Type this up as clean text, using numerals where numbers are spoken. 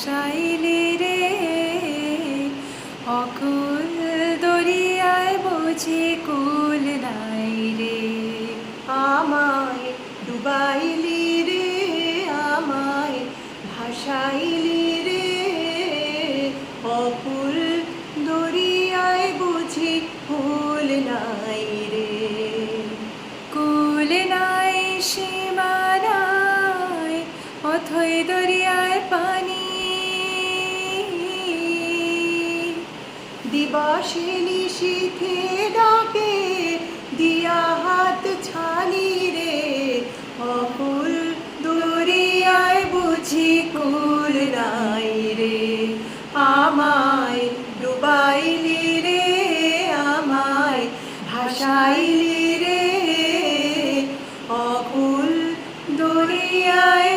ভাসাইলি রে অকুল দরিয়ায় বুঝি কুল নাই রে। আমায় ডুবাইলি রে আমায় ভাসাইলি রে অকুল দরিয়ায় বুঝি কুল নাই রে। কুল নাই সীমা নাই অথই দরিয়ায় পানি, দিবসে নিশীথে ডাকে দিয়া হাত ছানি রে অকুল দরিয়ায় বুঝি কুল নাই রে। আমায় ডুবাইলি রে আমায় ভাসাইলি রে অকুল দরিয়ায়